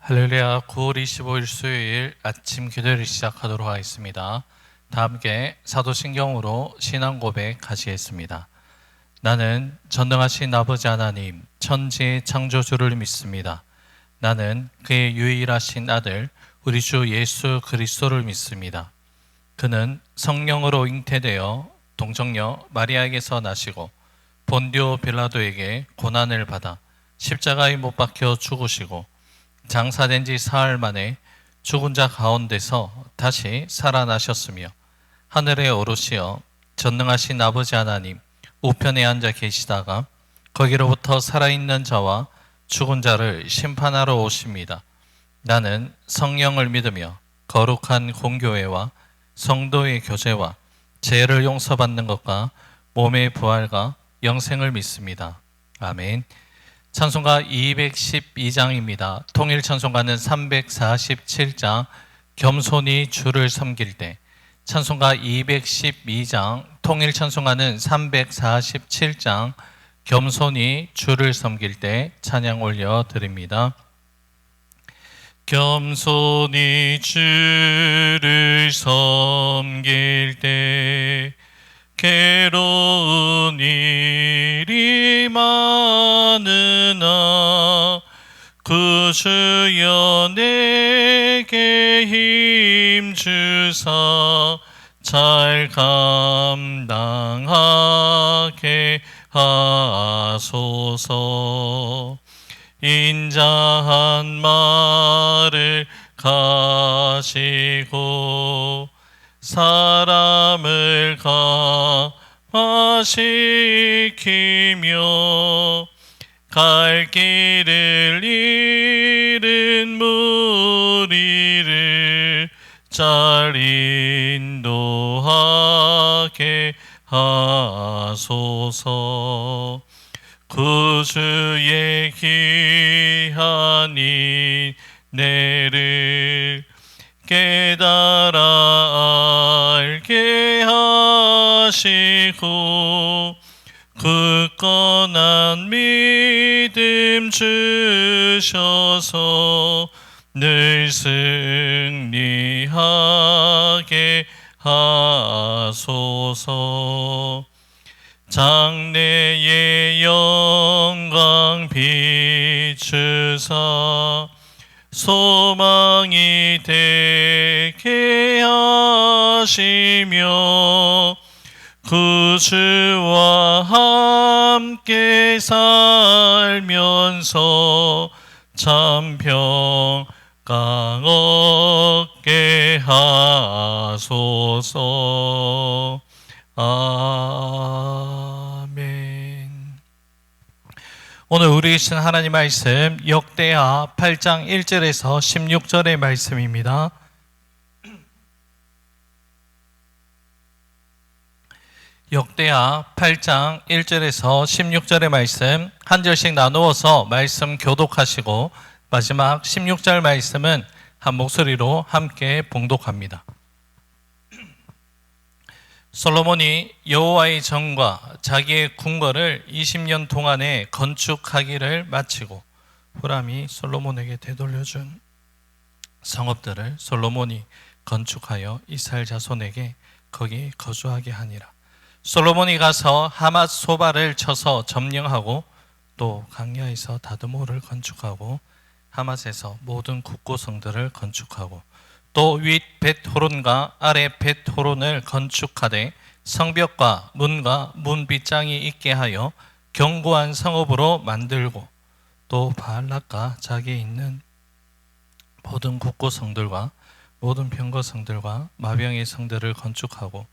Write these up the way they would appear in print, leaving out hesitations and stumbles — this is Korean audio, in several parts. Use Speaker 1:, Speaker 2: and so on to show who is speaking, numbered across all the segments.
Speaker 1: 할렐루야. 9월 25일 수요일 아침 기도를 시작하도록 하겠습니다. 다 함께 사도신경으로 신앙 고백 하시겠습니다. 나는 전능하신 아버지 하나님 천지의 창조주를 믿습니다. 나는 그의 유일하신 아들 우리 주 예수 그리스도를 믿습니다. 그는 성령으로 잉태되어 동정녀 마리아에게서 나시고 본디오 빌라도에게 고난을 받아 십자가에 못 박혀 죽으시고 장사된 지 사흘 만에 죽은 자 가운데서 다시 살아나셨으며 하늘에 오르시어 전능하신 아버지 하나님 우편에 앉아 계시다가 거기로부터 살아있는 자와 죽은 자를 심판하러 오십니다. 나는 성령을 믿으며 거룩한 공교회와 성도의 교제와 죄를 용서받는 것과 몸의 부활과 영생을 믿습니다. 아멘. 찬송가 212장입니다. 통일 찬송가는 347장 겸손히 주를 섬길 때, 찬송가 212장 통일 찬송가는 347장 겸손히 주를 섬길 때 찬양 올려 드립니다. 겸손히 주를 섬길 때 괴로운 일이 많으나 그 주여 내게 힘 주사 잘 감당하게 하소서. 인자한 말을 가지고 사람을 감화시키며 갈 길을 잃은 무리를 잘 인도하게 하소서. 구주의 귀한 인내를 깨달아 알게 하시고 굳건한 믿음 주셔서 늘 승리하게 하소서. 장래의 영광 비추사 소망이 되게 하시며 구주와 함께 살면서 참 평강 얻게 하소서. 아멘. 오늘 우리 신 하나님 말씀 역대하 8장 1절에서 16절의 말씀입니다. 역대하 8장 1절에서 16절의 말씀 한 절씩 나누어서 말씀 교독하시고 마지막 16절 말씀은 한 목소리로 함께 봉독합니다. 솔로몬이 여호와의 전과 자기의 궁궐을 20년 동안에 건축하기를 마치고 후람이 솔로몬에게 되돌려준 성읍들을 솔로몬이 건축하여 이스라엘 자손에게 거기 거주하게 하니라. 솔로몬이 가서 하맛 소바를 쳐서 점령하고 또 강야에서 다드모를 건축하고 하맛에서 모든 국고성들을 건축하고 또 윗 벳호론과 아래 벳호론을 건축하되 성벽과 문과 문빗장이 있게 하여 견고한 성읍으로 만들고 또 바알락과 자기에 있는 모든 국고성들과 모든 병거성들과 마병의 성들을 건축하고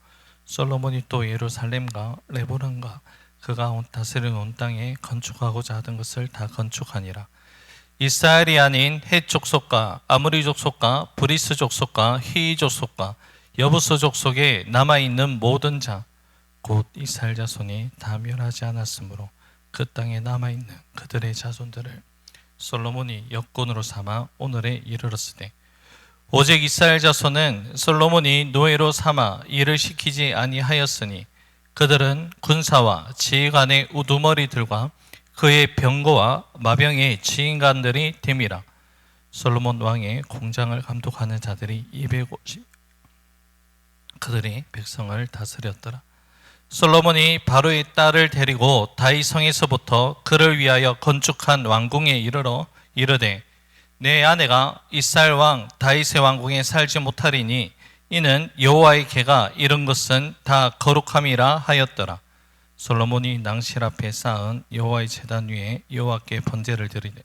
Speaker 1: 솔로몬이 또 예루살렘과 레보란과 그가 다스리는 온 땅에 건축하고자 하던 것을 다 건축하니라. 이스라엘이 아닌 헷 족속과 아므리 족속과 브리스 족속과 히위 족속과 여부스 족속에 남아있는 모든 자 곧 이스라엘 자손이 다 멸하지 않았으므로 그 땅에 남아있는 그들의 자손들을 솔로몬이 역군으로 삼아 오늘에 이르렀으되 오직 이스라엘 자손은 솔로몬이 노예로 삼아 일을 시키지 아니하였으니 그들은 군사와 지휘관의 우두머리들과 그의 병거와 마병의 지휘관들이 됨이라. 솔로몬 왕의 공장을 감독하는 자들이 250, 그들이 백성을 다스렸더라. 솔로몬이 바로의 딸을 데리고 다윗 성에서부터 그를 위하여 건축한 왕궁에 이르러 이르되 내 아내가 이스라엘 왕 다윗의 왕궁에 살지 못하리니 이는 여호와의 궤가 이른 것은 다 거룩함이라 하였더라. 솔로몬이 낭실 앞에 쌓은 여호와의 제단 위에 여호와께 번제를 드리되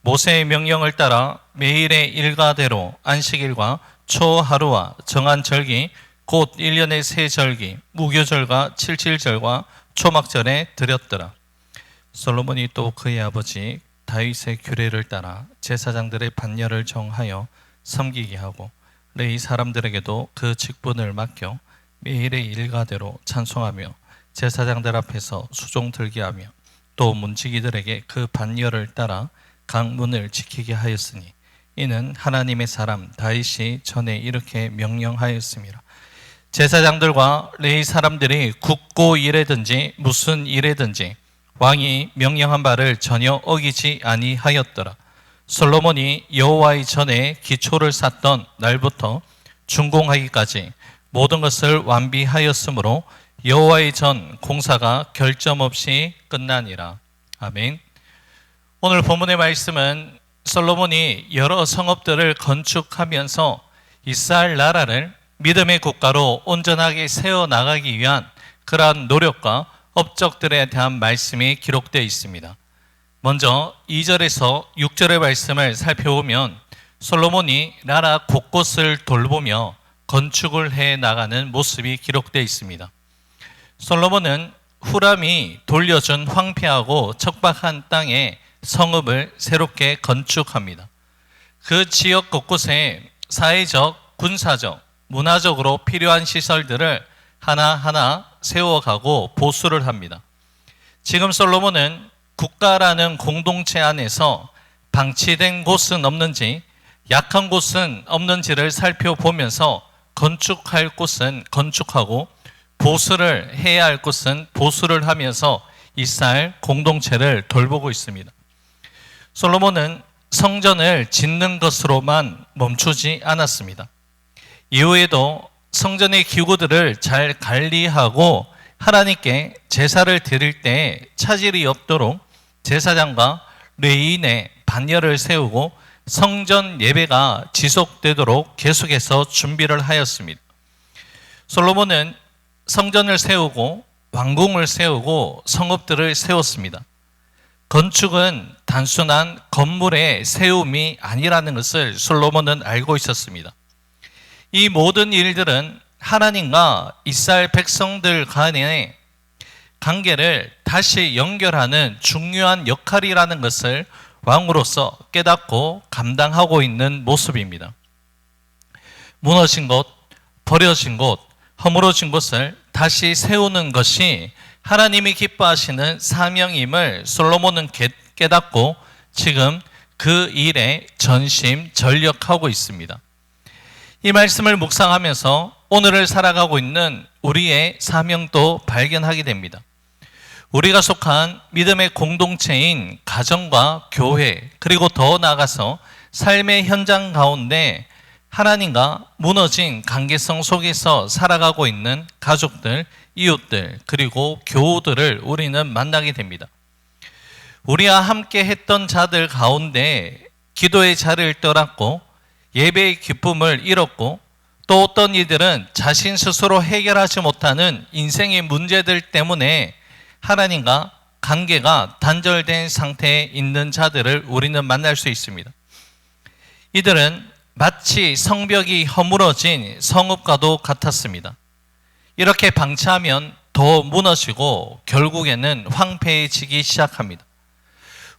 Speaker 1: 모세의 명령을 따라 매일의 일과대로 안식일과 초하루와 정한 절기 곧 1년의 세 절기 무교절과 칠칠절과 초막절에 드렸더라. 솔로몬이 또 그의 아버지 다윗의 규례를 따라 제사장들의 반열을 정하여 섬기게 하고 레위 사람들에게도 그 직분을 맡겨 매일의 일과대로 찬송하며 제사장들 앞에서 수종 들게 하며 또 문지기들에게 그 반열을 따라 각 문을 지키게 하였으니 이는 하나님의 사람 다윗이 전에 이렇게 명령하였습니다. 제사장들과 레위 사람들이 굳고 일하든지 무슨 일하든지 왕이 명령한 바를 전혀 어기지 아니하였더라. 솔로몬이 여호와의 전에 기초를 쌓던 날부터 준공하기까지 모든 것을 완비하였으므로 여호와의 전 공사가 결점 없이 끝나니라. 아멘. 오늘 본문의 말씀은 솔로몬이 여러 성읍들을 건축하면서 이스라엘 나라를 믿음의 국가로 온전하게 세워나가기 위한 그러한 노력과 업적들에 대한 말씀이 기록되어 있습니다. 먼저 2절에서 6절의 말씀을 살펴보면 솔로몬이 나라 곳곳을 돌보며 건축을 해 나가는 모습이 기록되어 있습니다. 솔로몬은 후람이 돌려준 황폐하고 척박한 땅에 성읍을 새롭게 건축합니다. 그 지역 곳곳에 사회적, 군사적, 문화적으로 필요한 시설들을 하나하나 세워가고 보수를 합니다. 지금 솔로몬은 국가라는 공동체 안에서 방치된 곳은 없는지 약한 곳은 없는지를 살펴보면서 건축할 곳은 건축하고 보수를 해야 할 곳은 보수를 하면서 이스라엘 공동체를 돌보고 있습니다. 솔로몬은 성전을 짓는 것으로만 멈추지 않았습니다. 이후에도 성전의 기구들을 잘 관리하고 하나님께 제사를 드릴 때 차질이 없도록 제사장과 레위인의 반열을 세우고 성전 예배가 지속되도록 계속해서 준비를 하였습니다. 솔로몬은 성전을 세우고 왕궁을 세우고 성읍들을 세웠습니다. 건축은 단순한 건물의 세움이 아니라는 것을 솔로몬은 알고 있었습니다. 이 모든 일들은 하나님과 이스라엘 백성들 간의 관계를 다시 연결하는 중요한 역할이라는 것을 왕으로서 깨닫고 감당하고 있는 모습입니다. 무너진 곳, 버려진 곳, 허물어진 곳을 다시 세우는 것이 하나님이 기뻐하시는 사명임을 솔로몬은 깨닫고 지금 그 일에 전심전력하고 있습니다. 이 말씀을 묵상하면서 오늘을 살아가고 있는 우리의 사명도 발견하게 됩니다. 우리가 속한 믿음의 공동체인 가정과 교회, 그리고 더 나아가서 삶의 현장 가운데 하나님과 무너진 관계성 속에서 살아가고 있는 가족들, 이웃들, 그리고 교우들을 우리는 만나게 됩니다. 우리와 함께 했던 자들 가운데 기도의 자리를 떠났고 예배의 기쁨을 잃었고 또 어떤 이들은 자신 스스로 해결하지 못하는 인생의 문제들 때문에 하나님과 관계가 단절된 상태에 있는 자들을 우리는 만날 수 있습니다. 이들은 마치 성벽이 허물어진 성읍과도 같았습니다. 이렇게 방치하면 더 무너지고 결국에는 황폐해지기 시작합니다.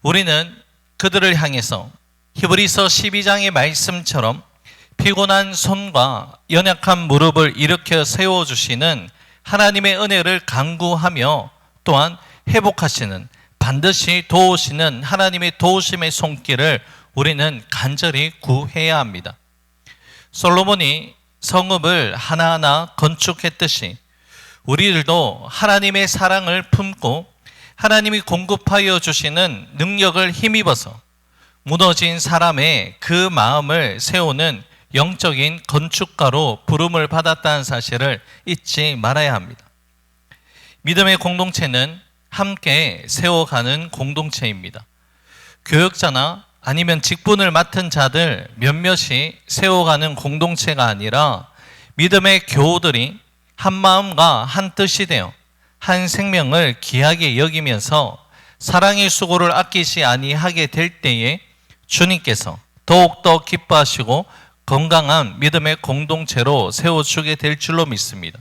Speaker 1: 우리는 그들을 향해서 히브리서 12장의 말씀처럼 피곤한 손과 연약한 무릎을 일으켜 세워주시는 하나님의 은혜를 간구하며 또한 회복하시는 반드시 도우시는 하나님의 도우심의 손길을 우리는 간절히 구해야 합니다. 솔로몬이 성읍을 하나하나 건축했듯이 우리들도 하나님의 사랑을 품고 하나님이 공급하여 주시는 능력을 힘입어서 무너진 사람의 그 마음을 세우는 영적인 건축가로 부름을 받았다는 사실을 잊지 말아야 합니다. 믿음의 공동체는 함께 세워가는 공동체입니다. 교역자나 아니면 직분을 맡은 자들 몇몇이 세워가는 공동체가 아니라 믿음의 교우들이 한 마음과 한 뜻이 되어 한 생명을 귀하게 여기면서 사랑의 수고를 아끼지 아니하게 될 때에 주님께서 더욱더 기뻐하시고 건강한 믿음의 공동체로 세워주게 될 줄로 믿습니다.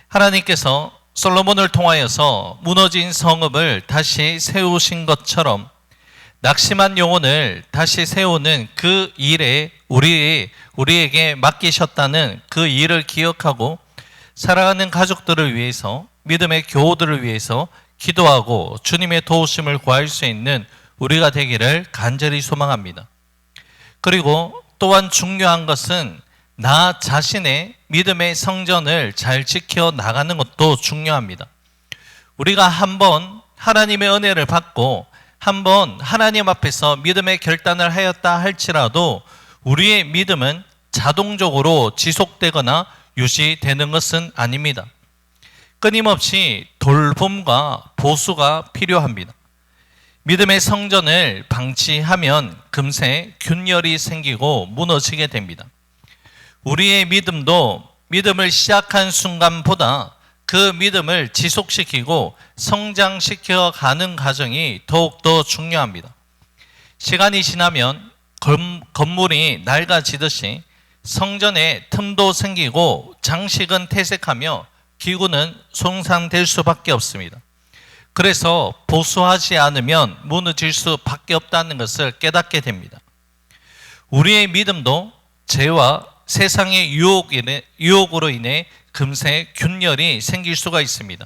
Speaker 1: 하나님께서 솔로몬을 통하여서 무너진 성읍을 다시 세우신 것처럼 낙심한 영혼을 다시 세우는 그 일에 우리에게 맡기셨다는 그 일을 기억하고 사랑하는 가족들을 위해서, 믿음의 교우들을 위해서 기도하고 주님의 도우심을 구할 수 있는 우리가 되기를 간절히 소망합니다. 그리고 또한 중요한 것은 나 자신의 믿음의 성전을 잘 지켜 나가는 것도 중요합니다. 우리가 한번 하나님의 은혜를 받고 한번 하나님 앞에서 믿음의 결단을 하였다 할지라도 우리의 믿음은 자동적으로 지속되거나 유지되는 것은 아닙니다. 끊임없이 돌봄과 보수가 필요합니다. 믿음의 성전을 방치하면 금세 균열이 생기고 무너지게 됩니다. 우리의 믿음도 믿음을 시작한 순간보다 그 믿음을 지속시키고 성장시켜 가는 과정이 더욱더 중요합니다. 시간이 지나면 건물이 낡아지듯이 성전에 틈도 생기고 장식은 퇴색하며 기구는 손상될 수밖에 없습니다. 그래서 보수하지 않으면 무너질 수밖에 없다는 것을 깨닫게 됩니다. 우리의 믿음도 죄와 세상의 유혹으로 인해 금세 균열이 생길 수가 있습니다.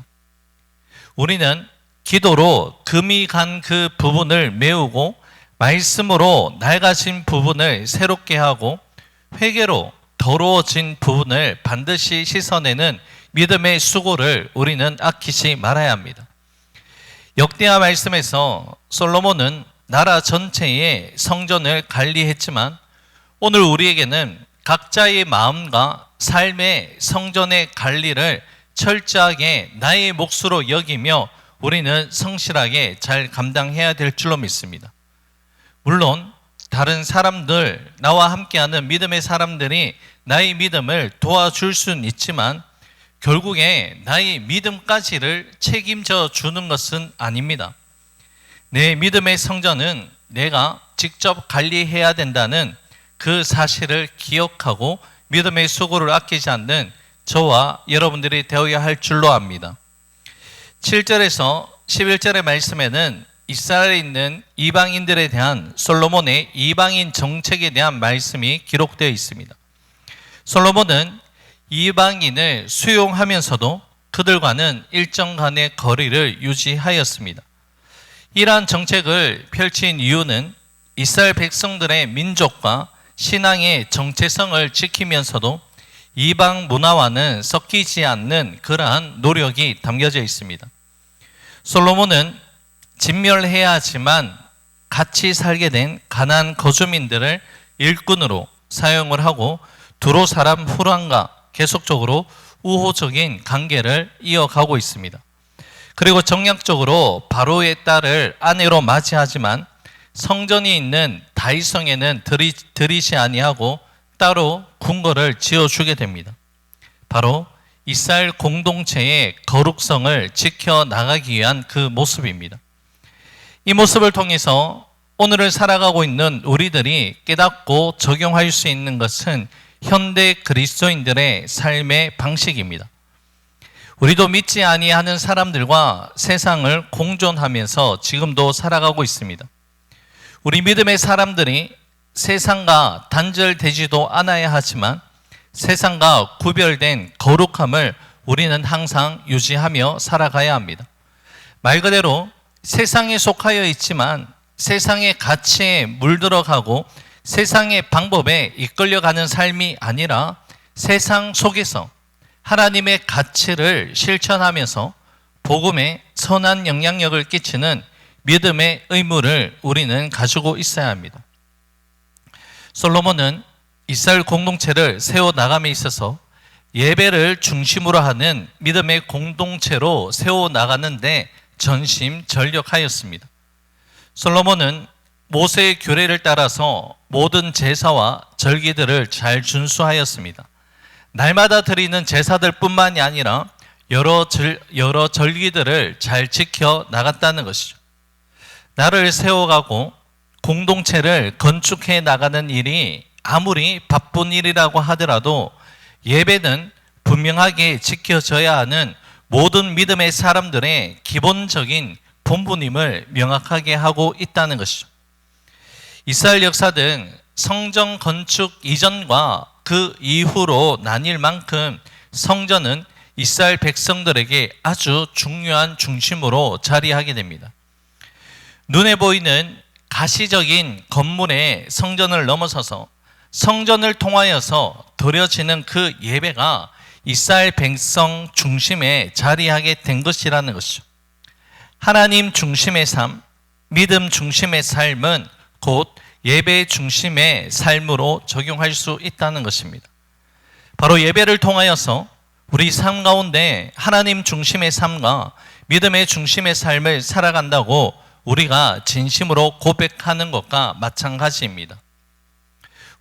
Speaker 1: 우리는 기도로 금이 간 그 부분을 메우고 말씀으로 낡아진 부분을 새롭게 하고 회개로 더러워진 부분을 반드시 씻어내는 믿음의 수고를 우리는 아끼지 말아야 합니다. 역대하 말씀에서 솔로몬은 나라 전체의 성전을 관리했지만 오늘 우리에게는 각자의 마음과 삶의 성전의 관리를 철저하게 나의 몫으로 여기며 우리는 성실하게 잘 감당해야 될 줄로 믿습니다. 물론 다른 사람들, 나와 함께하는 믿음의 사람들이 나의 믿음을 도와줄 수는 있지만 결국에 나의 믿음까지를 책임져 주는 것은 아닙니다. 내 믿음의 성전은 내가 직접 관리해야 된다는 그 사실을 기억하고 믿음의 수고를 아끼지 않는 저와 여러분들이 되어야 할 줄로 압니다. 7절에서 11절의 말씀에는 이스라엘에 있는 이방인들에 대한 솔로몬의 이방인 정책에 대한 말씀이 기록되어 있습니다. 솔로몬은 이방인을 수용하면서도 그들과는 일정간의 거리를 유지하였습니다. 이러한 정책을 펼친 이유는 이스라엘 백성들의 민족과 신앙의 정체성을 지키면서도 이방 문화와는 섞이지 않는 그러한 노력이 담겨져 있습니다. 솔로몬은 진멸해야 하지만 같이 살게 된 가나안 거주민들을 일꾼으로 사용을 하고 두로 사람 후람과 계속적으로 우호적인 관계를 이어가고 있습니다. 그리고 정략적으로 바로의 딸을 아내로 맞이하지만 성전이 있는 다윗성에는 들이지 아니하고 따로 궁궐을 지어주게 됩니다. 바로 이스라엘 공동체의 거룩성을 지켜나가기 위한 그 모습입니다. 이 모습을 통해서 오늘을 살아가고 있는 우리들이 깨닫고 적용할 수 있는 것은 현대 그리스도인들의 삶의 방식입니다. 우리도 믿지 아니하는 사람들과 세상을 공존하면서 지금도 살아가고 있습니다. 우리 믿음의 사람들이 세상과 단절되지도 않아야 하지만 세상과 구별된 거룩함을 우리는 항상 유지하며 살아가야 합니다. 말 그대로 세상에 속하여 있지만 세상의 가치에 물들어가고 세상의 방법에 이끌려가는 삶이 아니라 세상 속에서 하나님의 가치를 실천하면서 복음에 선한 영향력을 끼치는 믿음의 의무를 우리는 가지고 있어야 합니다. 솔로몬은 이스라엘 공동체를 세워나감에 있어서 예배를 중심으로 하는 믿음의 공동체로 세워나가는데 전심전력하였습니다. 솔로몬은 모세의 규례를 따라서 모든 제사와 절기들을 잘 준수하였습니다. 날마다 드리는 제사들 뿐만이 아니라 여러 절기들을 잘 지켜 나갔다는 것이죠. 나를 세워가고 공동체를 건축해 나가는 일이 아무리 바쁜 일이라고 하더라도 예배는 분명하게 지켜져야 하는 모든 믿음의 사람들의 기본적인 본분임을 명확하게 하고 있다는 것이죠. 이스라엘 역사는 성전 건축 이전과 그 이후로 나뉠 만큼 성전은 이스라엘 백성들에게 아주 중요한 중심으로 자리하게 됩니다. 눈에 보이는 가시적인 건물의 성전을 넘어서서 성전을 통하여서 드려지는 그 예배가 이스라엘 백성 중심에 자리하게 된 것이라는 것이죠. 하나님 중심의 삶, 믿음 중심의 삶은 곧 예배 중심의 삶으로 적용할 수 있다는 것입니다. 바로 예배를 통하여서 우리 삶 가운데 하나님 중심의 삶과 믿음의 중심의 삶을 살아간다고 우리가 진심으로 고백하는 것과 마찬가지입니다.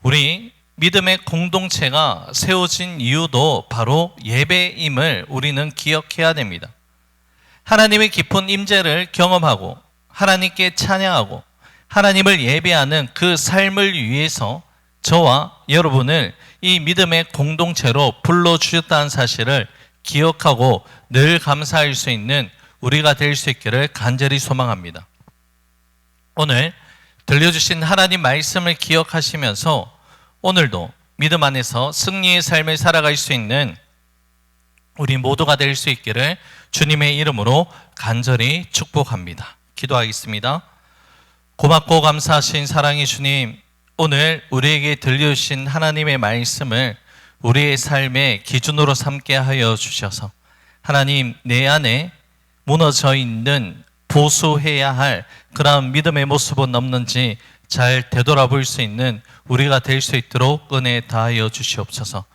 Speaker 1: 우리 믿음의 공동체가 세워진 이유도 바로 예배임을 우리는 기억해야 됩니다. 하나님의 깊은 임재를 경험하고 하나님께 찬양하고 하나님을 예배하는 그 삶을 위해서 저와 여러분을 이 믿음의 공동체로 불러주셨다는 사실을 기억하고 늘 감사할 수 있는 우리가 될 수 있기를 간절히 소망합니다. 오늘 들려주신 하나님 말씀을 기억하시면서 오늘도 믿음 안에서 승리의 삶을 살아갈 수 있는 우리 모두가 될 수 있기를 주님의 이름으로 간절히 축복합니다. 기도하겠습니다. 고맙고 감사하신 사랑의 주님, 오늘 우리에게 들려주신 하나님의 말씀을 우리의 삶의 기준으로 삼게 하여 주셔서 하나님, 내 안에 무너져 있는 보수해야 할 그런 믿음의 모습은 없는지 잘 되돌아볼 수 있는 우리가 될 수 있도록 은혜 다하여 주시옵소서.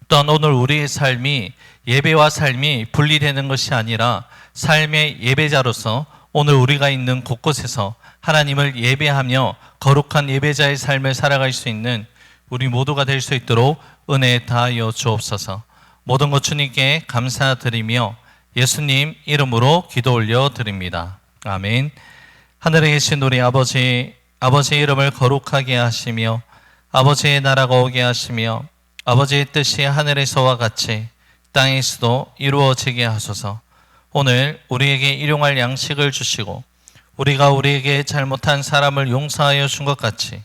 Speaker 1: 또한 오늘 우리의 삶이 예배와 삶이 분리되는 것이 아니라 삶의 예배자로서 오늘 우리가 있는 곳곳에서 하나님을 예배하며 거룩한 예배자의 삶을 살아갈 수 있는 우리 모두가 될 수 있도록 은혜 다하여 주옵소서. 모든 것 주님께 감사드리며 예수님 이름으로 기도 올려 드립니다. 아멘. 하늘에 계신 우리 아버지, 아버지의 이름을 거룩하게 하시며 아버지의 나라가 오게 하시며 아버지의 뜻이 하늘에서와 같이 땅에서도 이루어지게 하소서. 오늘 우리에게 일용할 양식을 주시고 우리가 우리에게 잘못한 사람을 용서하여 준 것 같이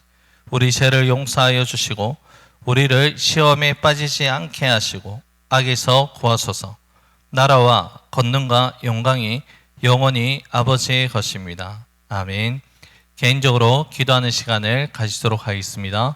Speaker 1: 우리 죄를 용서하여 주시고 우리를 시험에 빠지지 않게 하시고 악에서 구하소서. 나라와 권능과 영광이 영원히 아버지의 것입니다. 아멘. 개인적으로 기도하는 시간을 가지도록 하겠습니다.